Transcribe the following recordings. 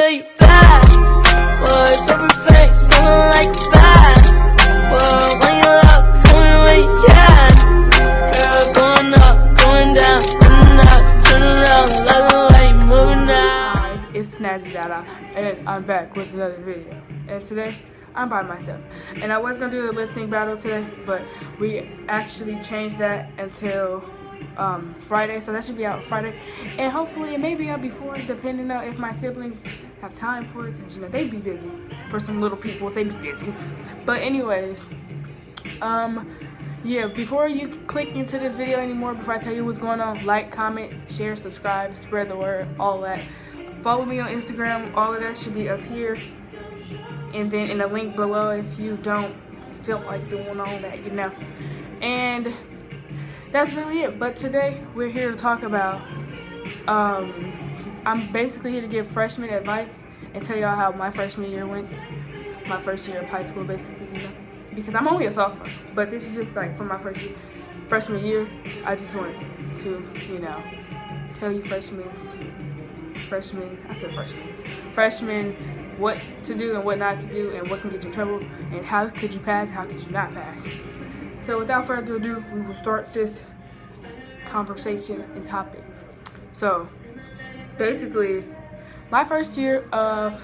where you at? Boy, paper face, something like that. Boy, when you up, tell me where you at? Girl, going up, going down, turning up, turn around, love the way you moving now. Hi, it's Snazzy Dada, and I'm back with another video. And today, I'm by myself. And I was gonna do the lip sync battle today, but we actually changed that until Friday, so that should be out Friday. And hopefully it may be out before, depending on if my siblings have time for it, because you know they be busy. For some little people, they be busy. But anyways, yeah, before you click into this video anymore, before I tell you what's going on, like, comment, share, subscribe, spread the word, all that. Follow me on Instagram, all of that should be up here. And then in the link below if you don't feel like doing all that, you know. And that's really it. But today we're here to talk about, I'm basically here to give freshman advice and tell y'all how my freshman year went. My first year of high school, basically, you know. Because I'm only a sophomore, but this is just like for my freshman year. I just want to, you know, tell you freshmen, what to do and what not to do, and what can get you in trouble, and how could you pass, how could you not pass. So without further ado, we will start this conversation and topic. So basically, my first year of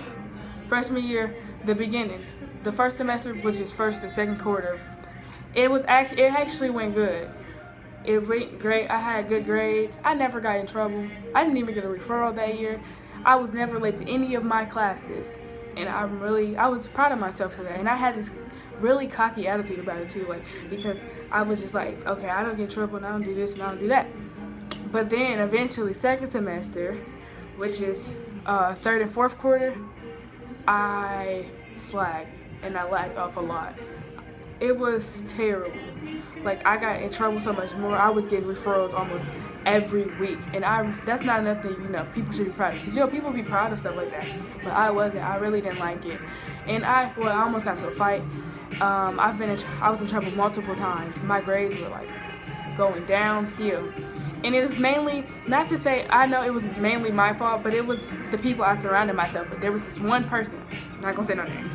freshman year, the beginning, the first semester, which is first and second quarter, it actually went good. It went great. I had good grades. I never got in trouble. I didn't even get a referral that year. I was never late to any of my classes. And I was proud of myself for that. And I had this really cocky attitude about it too, like, because I was just like, okay, I don't get in trouble and I don't do this and I don't do that. But then eventually second semester, which is third and fourth quarter, I slacked and I lagged off a lot. It was terrible. Like, I got in trouble so much more. I was getting referrals almost every week, and that's not nothing, you know, people should be proud of. Because, you know, people be proud of stuff like that, but I wasn't. I really didn't like it. And I almost got into a fight. I was in trouble multiple times. My grades were like going downhill. And it was mainly, not to say, I know it was mainly my fault, but it was the people I surrounded myself with. There was this one person, I'm not gonna say no name,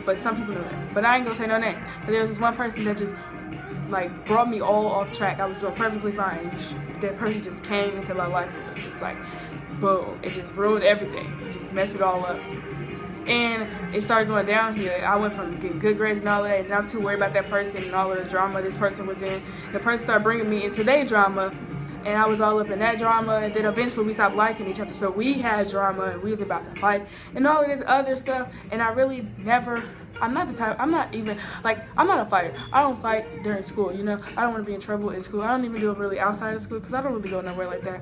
but some people know that, but I ain't gonna say no name. But there was this one person that just like brought me all off track. I was doing perfectly fine. That person just came into my life and it was just like, boom, it just ruined everything. It just messed it all up. And it started going downhill. I went from getting good grades and all that, and I was too worried about that person and all of the drama this person was in. The person started bringing me into their drama, and I was all up in that drama, and then eventually we stopped liking each other. So we had drama, and we was about to fight, and all of this other stuff, and I really never, I'm not a fighter. I don't fight during school, you know. I don't want to be in trouble in school. I don't even do it really outside of school, because I don't really go nowhere like that.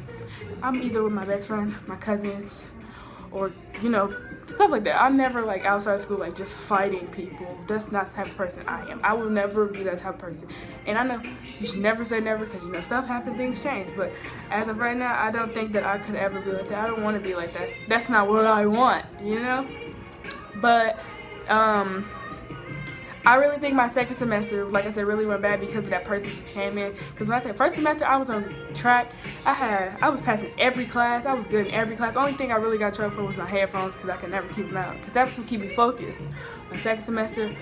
I'm either with my best friend, my cousins, or, you know, stuff like that. I'm never like outside of school like just fighting people. That's not the type of person I am. I will never be that type of person. And I know you should never say never, because you know stuff happens, things change. But as of right now, I don't think that I could ever be like that. I don't want to be like that. That's not what I want, you know. But I really think my second semester, like I said, really went bad because of that person just came in. Because when I said first semester, I was on track. I was passing every class. I was good in every class. The only thing I really got in trouble for was my headphones, because I could never keep them out. Because that's what keep me focused. My second semester,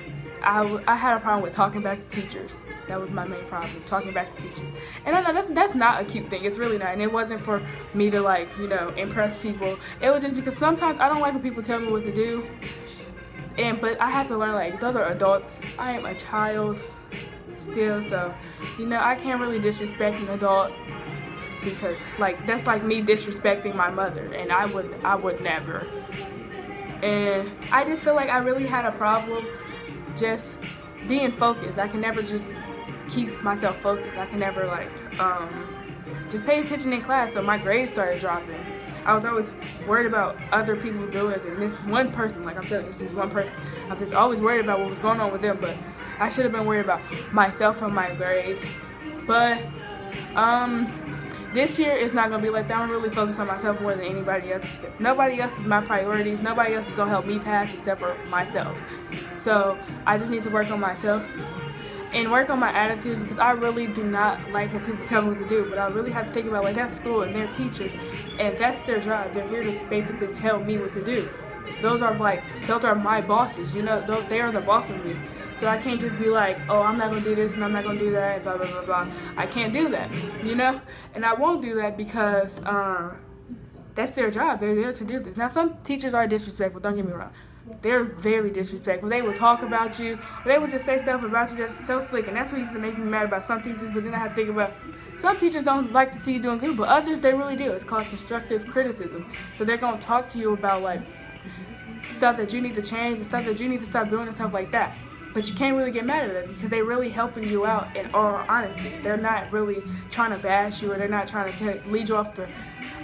I had a problem with talking back to teachers. That was my main problem, talking back to teachers. And I know that's not a cute thing. It's really not. And it wasn't for me to, like, you know, impress people. It was just because sometimes I don't like when people tell me what to do. But I have to learn, like, those are adults. I am a child still, so, you know, I can't really disrespect an adult, because, like, that's like me disrespecting my mother, and I would never. And I just feel like I really had a problem just being focused. I can never just keep myself focused. I can never, like, just pay attention in class, so my grades started dropping. I was always worried about other people doing it, and this one person, like I'm telling you, this is one person. I was just always worried about what was going on with them, but I should have been worried about myself and my grades. But this year it's not gonna be like that. I'm really focused on myself more than anybody else. Nobody else is my priorities. Nobody else is gonna help me pass except for myself. So I just need to work on myself. and work on my attitude, because I really do not like when people tell me what to do. But I really have to think about, like, that's school and they're teachers, and that's their job. They're here to basically tell me what to do. Those are my bosses, you know. They are the boss of me. So I can't just be like, oh, I'm not gonna do this and I'm not gonna do that, blah blah blah blah. I can't do that, you know. And I won't do that because that's their job. They're there to do this. Now, some teachers are disrespectful. Don't get me wrong. They're very disrespectful. They will talk about you, or they will just say stuff about you that's so slick, and that's what used to make me mad about some teachers. But then I have to think about, some teachers don't like to see you doing good, but others, they really do. It's called constructive criticism. So they're going to talk to you about, like, stuff that you need to change and stuff that you need to stop doing and stuff like that. But you can't really get mad at them because they're really helping you out in all honesty. They're not really trying to bash you, or they're not trying to lead you off the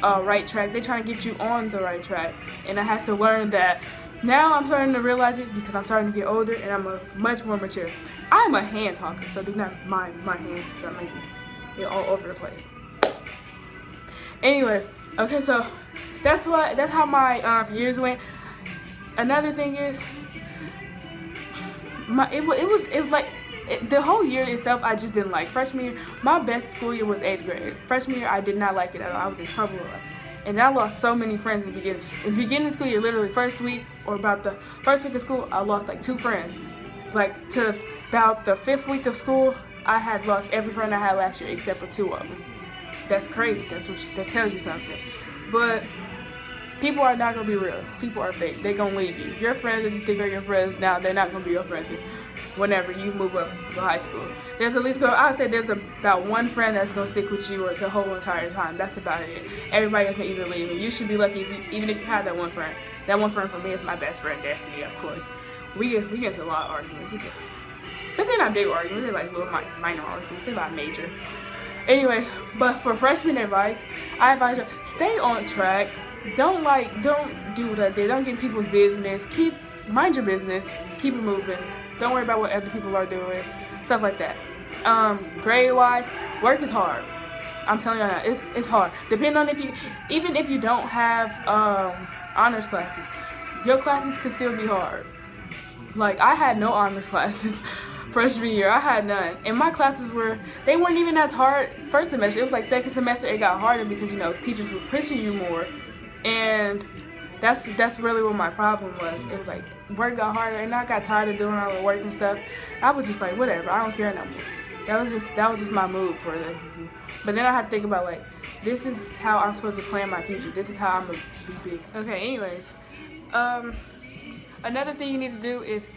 right track. They're trying to get you on the right track. And I have to learn that. Now I'm starting to realize it because I'm starting to get older and I'm much more mature. I'm a hand talker, so do not mind my hands because I'm making all over the place. Anyways, okay, so that's how my years went. Another thing is, the whole year itself I just didn't like. Freshman year, my best school year was 8th grade. Freshman year I did not like it at all. I was in trouble a lot. And I lost so many friends in the beginning. In the beginning of school year, literally first week, or about the first week of school, I lost like 2 friends. Like, to about the 5th week of school, I had lost every friend I had last year except for 2 of them. That's crazy. That tells you something. But people are not going to be real. People are fake. They're going to leave you. Your friends that you think are your friends now, they're not going to be your friends whenever you move up to high school. There's at least, I would say there's about 1 friend that's going to stick with you the whole entire time. That's about it. Everybody else can either leave, and you should be lucky even if you have that 1 friend. That 1 friend for me is my best friend, Destiny, of course. We get into a lot of arguments. But they're not big arguments. They're like little minor arguments. They're not major. Anyways, but for freshman advice, I advise you, stay on track. Don't do what I did. Don't get in people's business. Mind your business. Keep it moving. Don't worry about what other people are doing. Stuff like that. Grade-wise, work is hard. I'm telling you that. It's hard. Depending on even if you don't have honors classes, your classes could still be hard. Like, I had no honors classes freshman year. I had none. And my classes weren't even as hard first semester. It was like second semester it got harder because, you know, teachers were pushing you more. And that's really what my problem was. It was like work got harder, and I got tired of doing all the work and stuff. I was just like, whatever, I don't care no more. That was just my move for it. But then I had to think about, like, this is how I'm supposed to plan my future. This is how I'm gonna be big. Okay, anyways, another thing you need to do is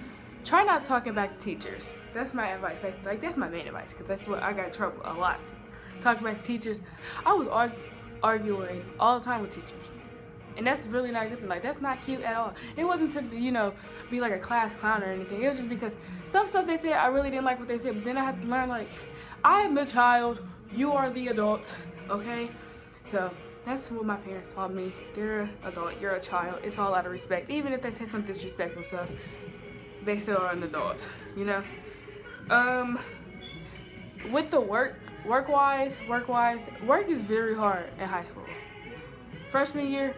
try not talking back to teachers. That's my advice. Like that's my main advice, because that's what I got in trouble a lot. Talking back to teachers. I was arguing all the time with teachers. And that's really not good. Like, that's not cute at all. It wasn't to, you know, be like a class clown or anything. It was just because some stuff they said, I really didn't like what they said. But then I had to learn, like, I am the child. You are the adult. Okay? So that's what my parents taught me. They're an adult. You're a child. It's all out of respect. Even if they say some disrespectful stuff, they still are an adult. You know? With the work is very hard in high school. Freshman year,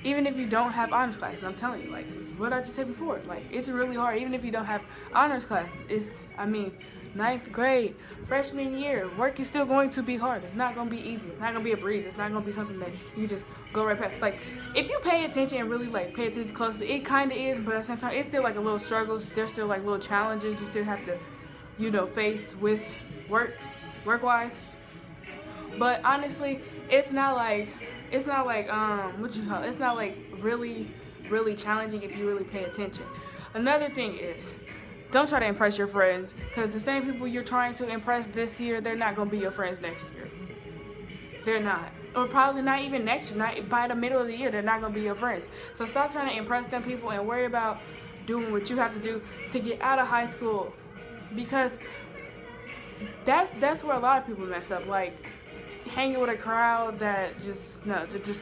even if you don't have honors classes, I'm telling you, like what I just said before, like it's really hard. Even if you don't have honors classes, 9th grade, freshman year, work is still going to be hard. It's not going to be easy. It's not going to be a breeze. It's not going to be something that you just go right past. Like, if you pay attention and really, like, pay attention closely, it kind of is, but at the same time, it's still, like, a little struggles. There's still, like, little challenges you still have to, you know, face with work-wise. But honestly, it's not like it's not like really challenging if you really pay attention. Another thing is, don't try to impress your friends, because the same people you're trying to impress this year, they're not going to be your friends next year. They're not. Or probably not even next year. Not by the middle of the year, they're not going to be your friends. So stop trying to impress them people and worry about doing what you have to do to get out of high school. Because that's where a lot of people mess up. Like, hanging with a crowd that just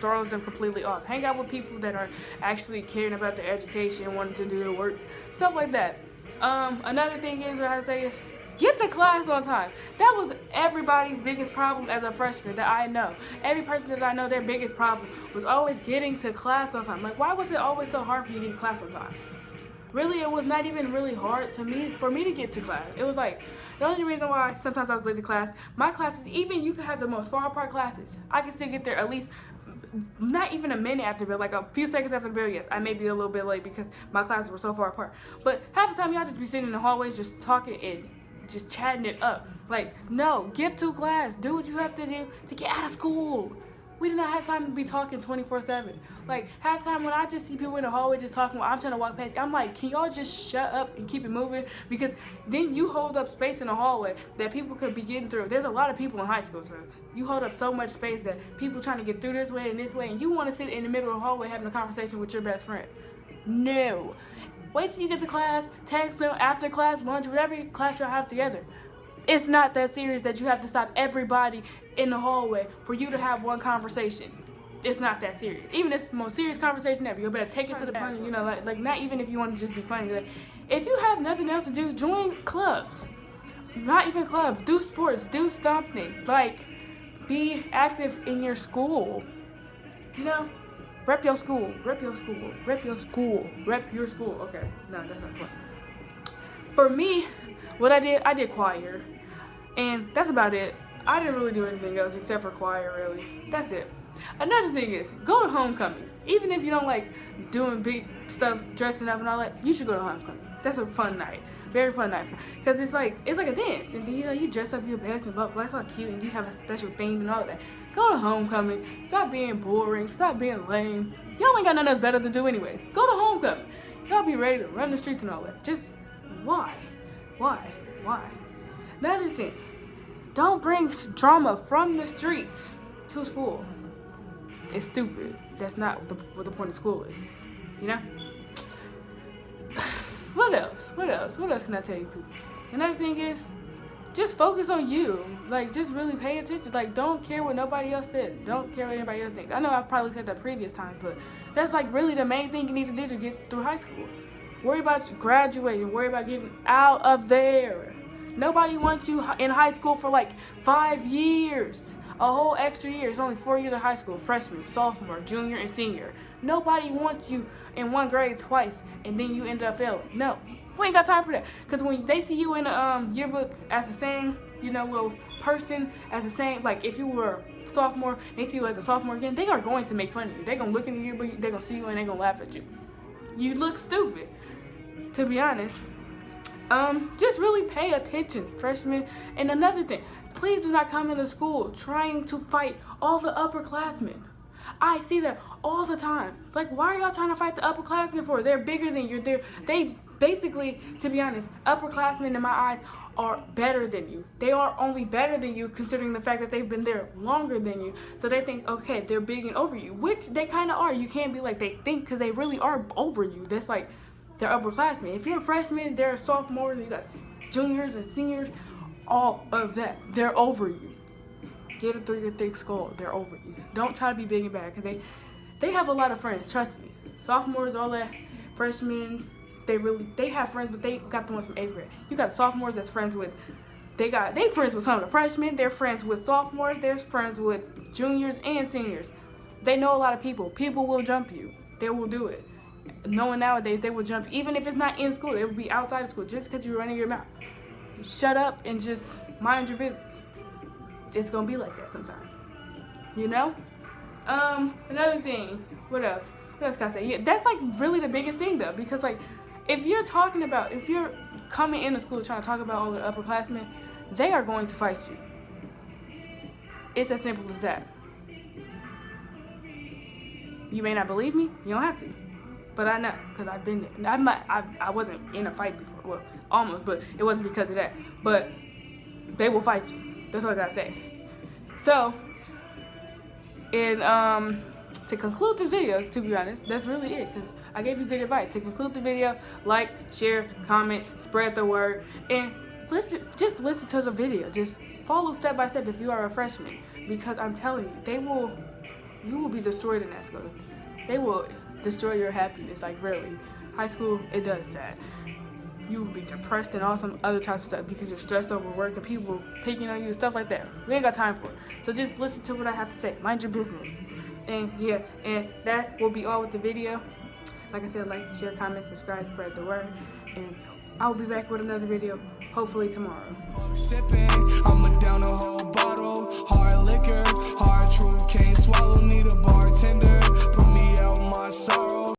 throws them completely off. Hang out with people that are actually caring about their education, wanting to do their work, stuff like that. Another thing is, what I say is, get to class on time. That was everybody's biggest problem as a freshman that I know. Every person that I know, their biggest problem was always getting to class on time. Like, why was it always so hard for you to get to class on time? really, it was not even really hard for me to get to class. It was like, the only reason why sometimes I was late to class, my classes, even you could have the most far apart classes, I could still get there at least not even a minute after the bell, like a few seconds after the bell. Yes, I may be a little bit late because my classes were so far apart. But half the time, y'all just be sitting in the hallways just talking and just chatting it up. Like, no, get to class. Do what you have to do to get out of school. We do not have time to be talking 24/7. Like, half the time when I just see people in the hallway just talking while I'm trying to walk past, I'm like, can y'all just shut up and keep it moving? Because then you hold up space in the hallway that people could be getting through. There's a lot of people in high school, so you hold up so much space that people trying to get through this way, and you want to sit in the middle of the hallway having a conversation with your best friend. No. Wait till you get to class, text them after class, lunch, whatever class y'all have together. It's not that serious that you have to stop everybody in the hallway for you to have one conversation. It's not that serious. Even if it's the most serious conversation ever, you better take it to the point, you know, like not even if you want to just be funny. Like, if you have nothing else to do, join clubs. Not even clubs. Do sports. Do something. Like, be active in your school. You know? Rep your school. Rep your school. Rep your school. Rep your school. Okay. No, that's not fun. For me, what I did choir. And that's about it. I didn't really do anything else except for choir, really. That's it. Another thing is, go to homecomings. Even if you don't like doing big stuff, dressing up and all that, you should go to homecoming. That's a fun night. Very fun night. Because it's like a dance. And then, you dress up your best and blah, blah, it's all cute. And you have a special theme and all that. Go to homecoming. Stop being boring. Stop being lame. Y'all ain't got nothing else better to do anyway. Go to homecoming. Y'all be ready to run the streets and all that. Just, why? Another thing. Don't bring drama from the streets to school. It's stupid. That's not what the point of school is. You know? What else? What else can I tell you people? Another thing is, just focus on you. Like, just really pay attention. Like, don't care what nobody else says. Don't care what anybody else thinks. I know I probably said that previous time, but that's like really the main thing you need to do to get through high school. Worry about graduating. Worry about getting out of there. Nobody wants you in high school for like 5 years. A whole extra year. It's only 4 years of high school. Freshman, sophomore, junior, and senior. Nobody wants you in one grade twice and then you end up failing. No. We ain't got time for that. Because when they see you in a yearbook as the same, little person, as the same, like if you were a sophomore, they see you as a sophomore again, they are going to make fun of you. They're going to look in the yearbook, they're going to see you and they're going to laugh at you. You look stupid, to be honest. Just really pay attention, freshmen. And another thing, please do not come into school trying to fight all the upperclassmen. I see that all the time. Like, why are y'all trying to fight the upperclassmen for? They're bigger than you. They basically, to be honest, upperclassmen in my eyes are better than you. They are only better than you considering the fact that they've been there longer than you. So they think, okay, they're big and over you, which they kind of are. You can't be like they think because they really are over you. That's like, they're upperclassmen. If you're a freshman, they're sophomores, you got juniors and seniors, all of that. They're over you. Get it through your thick skull. They're over you. Don't try to be big and bad because they have a lot of friends. Trust me. Sophomores, all that. Freshmen, they have friends, but they got the ones from 8th grade. You got sophomores that's friends with. They friends with some of the freshmen. They're friends with sophomores. They're friends with juniors and seniors. They know a lot of people. People will jump you. They will do it. No one nowadays, they will jump, even if it's not in school, it will be outside of school, just because you're running your mouth. Shut up and just mind your business. It's gonna be like that sometimes. Another thing, what else can I say? Yeah, that's like really the biggest thing though, because like, if you're coming into school trying to talk about all the upperclassmen, they are going to fight you. It's as simple as that. You may not believe me, you don't have to. But I know, because I've been there. I wasn't in a fight before. Well, almost, but it wasn't because of that. But they will fight you. That's all I gotta say. So, and to conclude this video, to be honest, that's really it. Because I gave you good advice. To conclude the video, like, share, comment, spread the word, and just listen to the video. Just follow step by step if you are a freshman. Because I'm telling you, you will be destroyed in that school. They will destroy your happiness, like really. High school, it does that. You will be depressed and all some other types of stuff because you're stressed over work and people picking on you and stuff like that. We ain't got time for it. So just listen to what I have to say. Mind your business. And yeah, and that will be all with the video. Like I said, like, share, comment, subscribe, spread the word. And I will be back with another video, hopefully tomorrow. Sipping, I'ma down a whole bottle. Hard liquor, hard truth, can't swallow, need a bar.